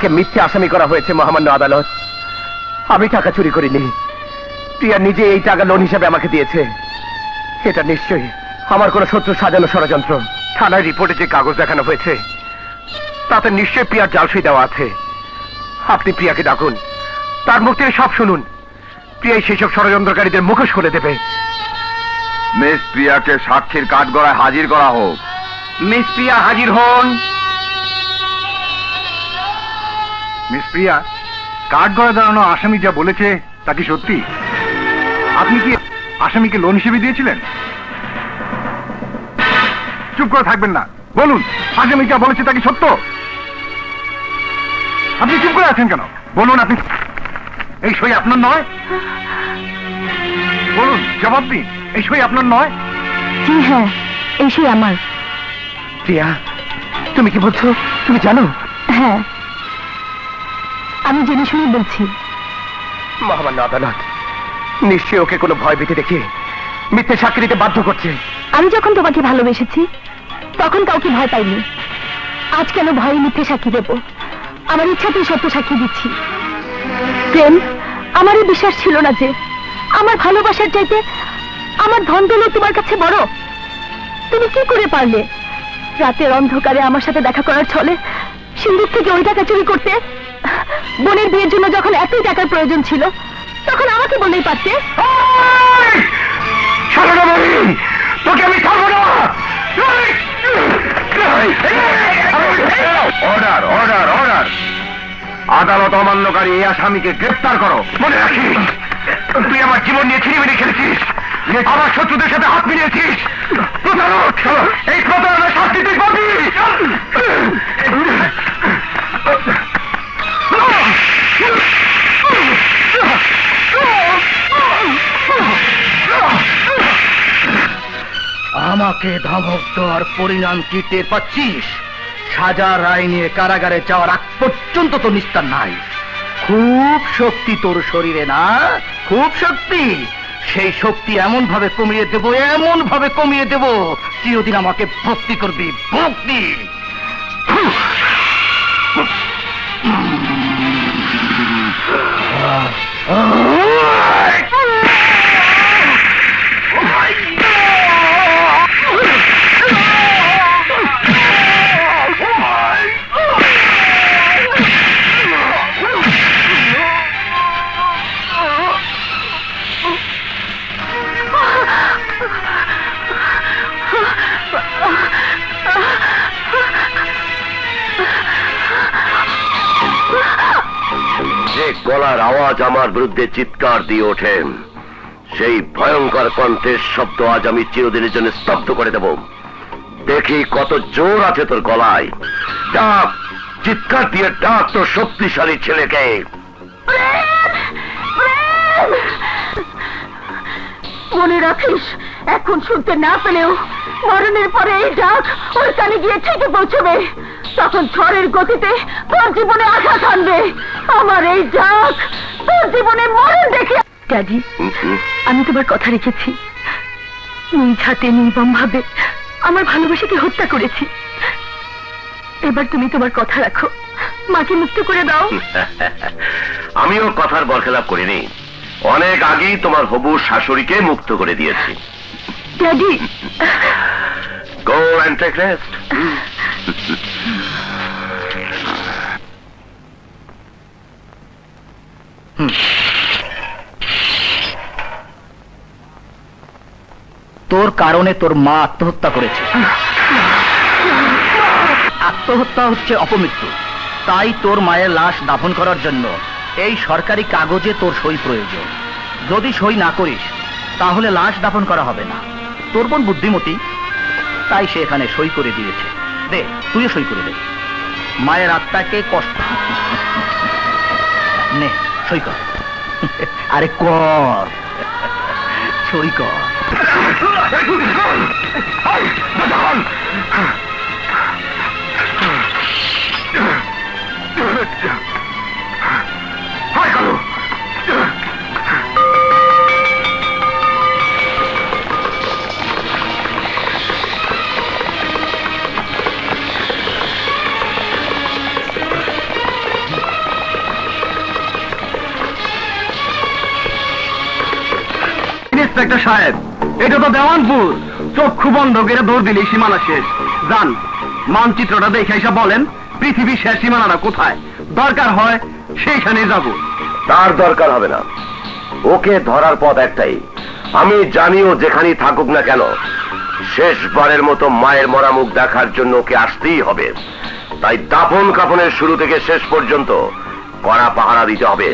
আমাকে মিথ্যে আসামি করা হয়েছে মহামান্য আদালত। আমি টাকা চুরি করিনি, প্রিয়া নিজে এই টাকা লোন হিসেবে আমাকে দিয়েছে। এটা নিশ্চয়ই আমার কোনো শত্রু সাজানো ষড়যন্ত্র। থানায় রিপোর্টে যে কাগজ দেখানো হয়েছে তাতে নিশ্চয়ই প্রিয়ার জালসই দেওয়া আছে। আপনি প্রিয়াকে ডাকুন, তার মুখ থেকে সব শুনুন। প্রিয়াই সেসব ষড়যন্ত্রকারীদের মুখোশ খুলে দেবে। মিস প্রিয়াকে সাক্ষীর কাঠগড়ায় হাজির করা হোক। মিস প্রিয়া হাজির হন। মিস প্রিয়া, কাঠগড়ায় দাঁড়ানো আসামি যা বলেছে তা কি সত্যি? আপনি কি আসামিকে লোন হিসেবে দিয়েছিলেন? চুপ করে থাকবেন না, বলুন আসামি যা বলেছে তা কি সত্য? আপনি চুপ করে আছেন কেন? বলুন, আপনি এই সই আপনার নয়? বলুন, জবাব দিন, এই সই আপনার নয়? জি হ্যাঁ, এই সই আমার। প্রিয়া, তুমি কি বলছো? তুমি জানো? হ্যাঁ, আমি জেনে শুনে বলছি। মহামান্য আদালত নিশ্চয়ই ওকে কোনো ভয় ভীতি দেখে মিথ্যে সাক্ষী দিতে বাধ্য করছে। আমি যখন তোমাকে ভালোবেসেছি তখন কাউকে ভয় পাইনি। আজ কেন ভয়ে মিথ্যে সাক্ষী দেব? আমার ইচ্ছাতেই সত্য সাক্ষী দিচ্ছি। প্রেম, আমারই বিশ্বাস ছিল না যে আমার ভালোবাসার চাইতে আমার ধন দৌলত তোমার কাছে বড়। তুমি কি করে পারলে রাতের অন্ধকারে আমার সাথে দেখা করার ছলে সিন্ধুক থেকে ওই টাকা চুরি করতে? বোনের বিয়ের জন্য যখন এতই টাকার প্রয়োজন ছিল তখন আমাকে বলেই পারতে। তোকে আমি ছাড়বো না। Order, order, order! আদালত অমান্যকারী এই আসামিকে গ্রেফতার করো। মনে রাখিস, তুই আমার জীবন নিয়ে ছিনিমিনি খেলেছিস, আমার শত্রুদের সাথে হাত মিলিয়েছিস। প্রতারক, এই প্রতারণের শাস্তি তুই পাবি। আমাকে ধমক দেওয়ার পরিণাম কি টের পাচ্ছিস? সাজা রায় নিয়ে কারাগারে যাওয়ার আগ পর্যন্ত তো নিস্তার নাই। খুব শক্তি তোর শরীরে না? খুব শক্তি। সেই শক্তি এমন ভাবে কমিয়ে দেব, এমন ভাবে কমিয়ে দেব, চিরদিন আমাকে ভক্তি করবি, ভক্তি। যে গলার আওয়াজ আমার বিরুদ্ধে চিৎকার দিয়ে ওঠেন, সেই ভয়ঙ্কর কণ্ঠের শব্দ আজ আমি চিরদিনের জন্য স্তব্ধ করে দেব। দেখি কত জোর আছে তোর গলায়। ডাক, চিৎকার দিয়ে ডাক তোর শক্তিশালী ছেলেকে। মনে রাখিস, এখন শুনতে না পেলেও মরণের পরে এই ডাক ওর কানে গিয়ে ঠিকই পৌঁছবে। তখন ঝড়ের গতিতে তোর জীবনে আঘাত আনবে। আমার এই ডাক তোর জীবনে মরণ দেখে। ড্যাডি, আমি তোমার কথা রেখেছি। নিজ হাতে নির্মম ভাবে আমার ভালোবাসাকে হত্যা করেছি। এবার তুমি তোমার কথা রাখো, মাকে মুক্ত করে দাও। আমিও কথার বরখেলাপ করিনি। অনেক আগেই তোমার হবু শাশুড়িকে মুক্ত করে দিয়েছি। Daddy, go and take rest. তোর কারণে তোর মা আত্মহত্যা করেছে। আত্মহত্যা হচ্ছে অপমৃত্যু। তাই তোর মায়ের লাশ দাফন করার জন্য এই সরকারি কাগজে তোর সই প্রয়োজন। যদি সই না করিস তাহলে লাশ দাফন করা হবে না। তোর বোন বুদ্ধিমতী, তাই সে এখানে সই করে দিয়েছে। দে, তুইও সই করে দে। মায়ের আত্মাকে কষ্ট নে, সই কর। আরে কর, সই কর। ইন্সপেক্টর সাহেব, এটা তো দেওয়ানপুর। চক্ষু বন্ধ করে দৌড় দিলেই সীমানা শেষ। যান, মানচিত্রটা দেখে এসে বলেন পৃথিবীর শেষ সীমানাটা কোথায়। দরকার হয় সেইখানে যাব। তার দরকার হবে না, ওকে ধরার পথ একটাই। আমি জানিও যেখানেই থাকুক না কেন, শেষবারের মতো মায়ের মরা মুখ দেখার জন্য ওকে আসতেই হবে। তাই দাফন কাফনের শুরু থেকে শেষ পর্যন্ত কড়া পাহারা দিতে হবে।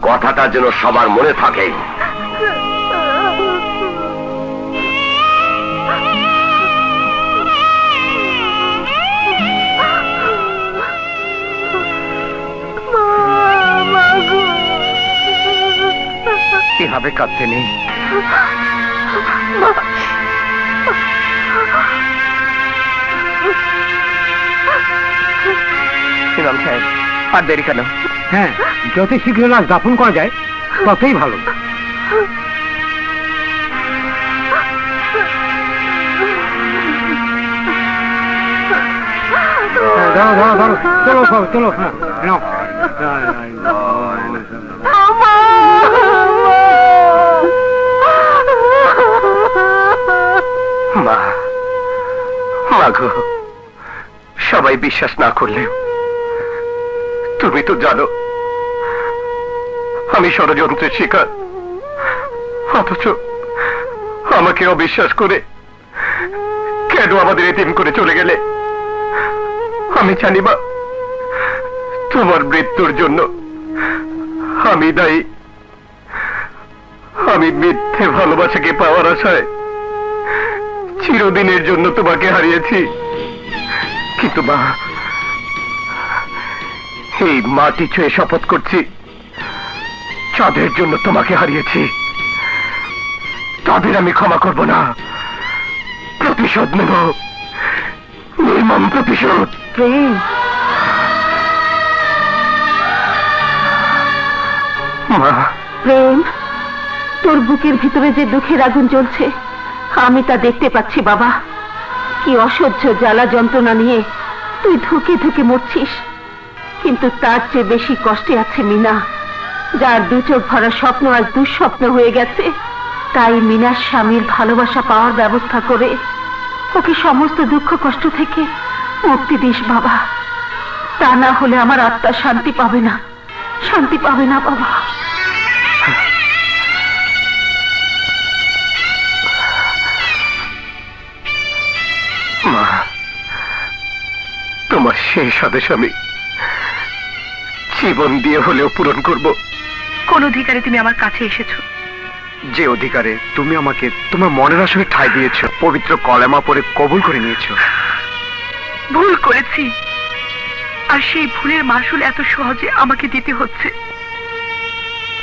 কথাটা যেন সবার মনে থাকে। এভাবে কাঁদতে নেই। ইমাম সাহেব, আর দেরি কেন? হ্যাঁ, যত শীঘ্র লাশ দাফন করা যায় ততই ভালো। ধরো ধরো ধরো, চলো চলো। হ্যাঁ, মা, মাগো, সবাই বিশ্বাস না করলেও তুমি তো জানো আমি ষড়যন্ত্রের শিকার। অথচ আমাকে অবিশ্বাস করে কেন আমাদের এতিম করে চলে গেলে? আমি জানি মা, তোমার মৃত্যুর জন্য আমি দায়ী। আমি মিথ্যে ভালোবাসাকে পাওয়ার আশায় চিরদিনের জন্য তোমাকে হারিয়েছি। কিন্তু মা, এই মাটি ছুঁয়ে শপথ করছি, যাদের জন্য তোমাকে হারিয়েছি তাদের আমি ক্ষমা করব না। প্রতিশোধ নেব, নির্মম প্রতিশোধ। মা, প্রেম, তোর বুকের ভিতরে যে দুঃখের আগুন জ্বলছে আমি তা দেখতে পাচ্ছি বাবা। কি অসহ্য জ্বালা যন্ত্রণা নিয়ে তুই ধুকে ধুকে মরছিস। কিন্তু তার চেয়ে বেশি কষ্টে আছে মিনা, যার দু চোখ ভরা স্বপ্ন আজ দুঃস্বপ্ন হয়ে গেছে। তাই মিনার স্বামীর ভালোবাসা পাওয়ার ব্যবস্থা করে ওকে সমস্ত দুঃখ কষ্ট থেকে মুক্তি দিস বাবা। তা না হলে আমার আত্মা শান্তি পাবে না, শান্তি পাবে না বাবা। মা, তোমার শেষ আদেশ আমি জীবন দিয়ে হলেও পূরণ করব। কোন অধিকারে তুমি আমার কাছে এসেছো? যে অধিকারে তুমি আমাকে তোমার মনের আসলে ঠাঁই দিয়েছ, পবিত্র কলেমা পড়ে কবুল করে নিয়েছ। ভুল করেছি, আর সেই ভুলের মাসুল এত সহজে আমাকে দিতে হচ্ছে।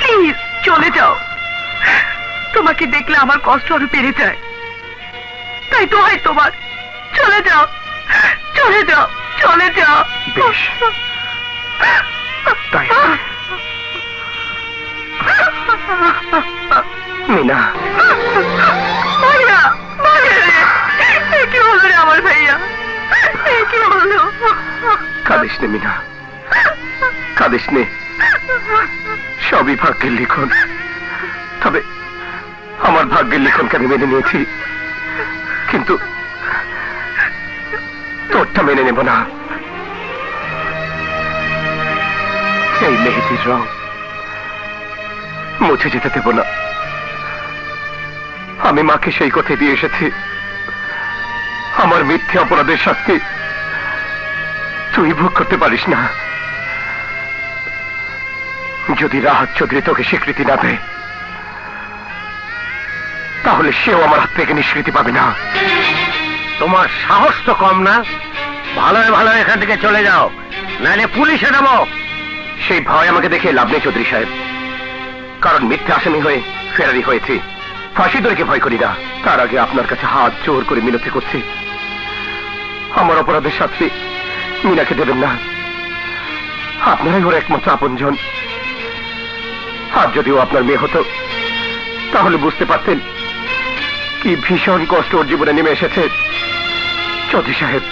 প্লিজ চলে যাও। তোমাকে দেখলে আমার কষ্ট আরো বেড়ে যায়। তাই তো হয় তোমার, চলে যাও, চলে যাও, চলে যাও। বেশ, তাই মিনা। কি হলো রে আমার ভাইয়া, কি হলো? কাঁদিস নে মিনা, কাঁদিস নে। সবই ভাগ্যের লিখন। তবে আমার ভাগ্যের লিখনকে আমি মেনে নিয়েছি, কিন্তু তোরটা মেনে নেব না। এই মেহেদির রং মুছে যেতে দেব না। আমি মাকে সেই কথা দিয়ে এসেছি, আমার মিথ্যে অপরাধের শাস্তি তুই ভোগ করতে পারিস না। যদি রাহাত চৌধুরী তোকে স্বীকৃতি না দেয়, তাহলে সেও আমার হাত থেকে নিষ্কৃতি পাবে না। তোমার সাহস তো কম না। ভালো ভালো এখান থেকে চলে যাও, নাহলে পুলিশে দেবো। সেই ভয় আমাকে দেখে লাভ নেই চৌধুরী সাহেব, কারণ মিথ্যে আসামি হয়ে ফেরারি হয়েছি। ফাঁসি দড়িকে ভয় করি না। তার আগে আপনার কাছে হাত জোর করে মিনতি করছি, আমার অপরাধের শাস্তি মিনাকে দেবেন না। আপনারাই ওর একমাত্র আপনজন। আর যদিও আপনার মেয়ে হতো, তাহলে বুঝতে পারতেন কি ভীষণ কষ্ট ওর জীবনে নেমে এসেছে। চৌধুরী সাহেব,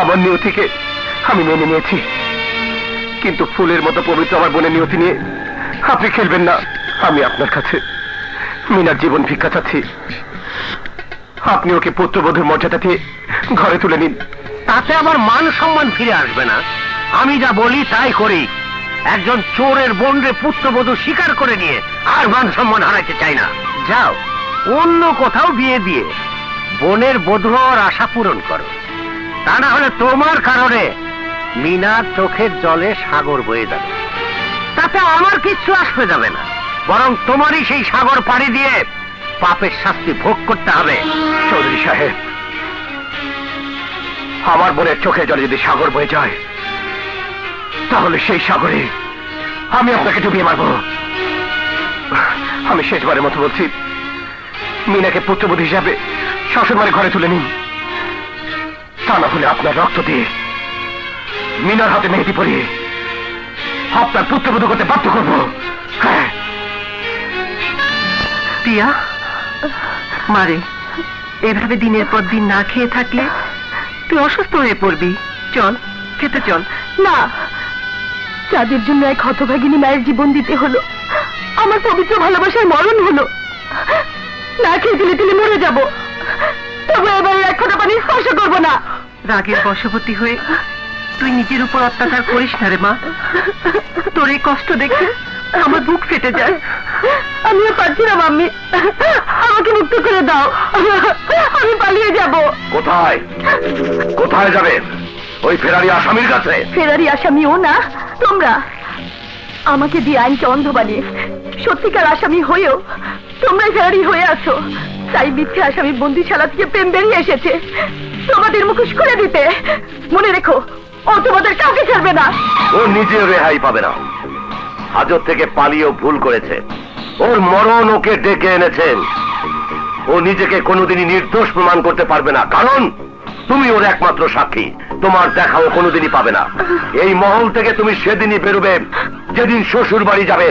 আমার নিয়তিকে আমি মেনে নিয়েছি, কিন্তু ফুলের মতো পবিত্র আমার বোনের নিয়তি নিয়ে আপনি খেলবেন না। আমি আপনার কাছে মিনার জীবন ভিক্ষা চাচ্ছি, আপনি ওকে পুত্রবধূর মর্যাদা দিয়ে ঘরে তুলে নিন। তাতে আমার মান সম্মান ফিরে আসবে না? আমি যা বলি তাই করি। একজন চোরের বোনরে পুত্রবধূ স্বীকার করে নিয়ে আর মান সম্মান হারাইতে চাই না। যাও অন্য কোথাও বিয়ে দিয়ে বোনের বধূ হওয়ার আশা পূরণ করো। তা না হলে তোমার কারণে মিনার চোখের জলে সাগর বয়ে যাবে। তাতে আমার কিচ্ছু আসবে যাবে না, বরং তোমারই সেই সাগর পাড়ি দিয়ে পাপের শাস্তি ভোগ করতে হবে। চৌধুরী সাহেব, আমার বোনের চোখের জলে যদি সাগর বয়ে যায়, তাহলে সেই সাগরে আমি আপনাকে ডুবিয়ে মারব। আমি শেষবারের মতো বলছি, মিনাকে পুত্রবধূ হিসাবে শ্বশুরবাড়ি ঘরে তুলে নিন। তা না হলে আপনার রক্ত দিয়ে মিনার হাতে মেহেদি পরিয়ে আপনার পুত্রবধূ করতে বাধ্য করব। হ্যাঁ। পিয়া মারে, এভাবে দিনের পর দিন না খেয়ে থাকলে তুই অসুস্থ হয়ে পড়বি। চল খেতে চল। না, যাদের জন্য এক হতভাগিনী মায়ের জীবন দিতে হলো, আমার পবিত্র ভালোবাসার মরণ হলো, না খেয়ে দিলে দিলে মরে যাব, তবু এবার এক ফোঁটা পানি স্পর্শ করবো না। রাগের বশবর্তী হয়ে তুই নিজের উপর অত্যাচার করিস না রে মা। তোর এই কষ্ট দেখে আমার বুক ফেটে যায়। আমিও পারছি না মাম্মি, আমাকে মুক্ত করে দাও, আমি পালিয়ে যাব। কোথায় কোথায় যাবে? ওই ফেরারি আসামির কাছে? ফেরারি আসামিও না তোমরা। আমাকে দিয়ে আইনকে অন্ধ বানিয়ে সত্যিকার আসামি হয়েও তোমরাই ফেরারি হয়ে আছো। তাই মিথ্যে আসামি বন্দিশালা থেকে প্রেম বেরিয়ে এসেছে তোমাদের মুখোশ করে দিতে। মনে রেখো, ও তোমাদের কাউকে ছাড়বে না। ও নিজে রেহাই পাবে না। হাজত থেকে পালিয়েও ভুল করেছে। ওর মরণ ওকে ডেকে এনেছেন। ও নিজেকে কোনোদিনই নির্দোষ প্রমাণ করতে পারবে না, কারণ তুমি ওর একমাত্র সাক্ষী। তোমার দেখা ও কোনোদিনই পাবে না। এই মহল থেকে তুমি সেদিনই বেরোবে যেদিন শ্বশুর বাড়ি যাবে।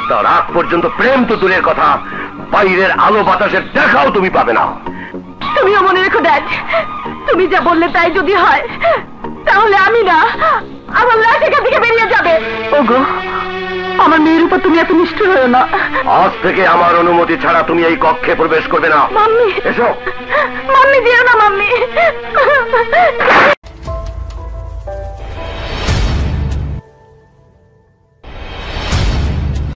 তার আগ পর্যন্ত প্রেম তো দূরের কথা, বাইরের আলো বাতাসের দেখাও তুমি পাবে না। তুমিও মনে রেখো ড্যাড, তুমি যা বললে তাই যদি হয়, তাহলে আমি না, আমার লাশ এখান থেকে বেরিয়ে যাবে। ওগো, আমার মেয়ের উপর তুমি এত নিষ্ঠুর হও না। আজ থেকে আমার অনুমতি ছাড়া তুমি এই কক্ষে প্রবেশ করবে না। মাম্মি, এসো। মাম্মি যেও না মাম্মি।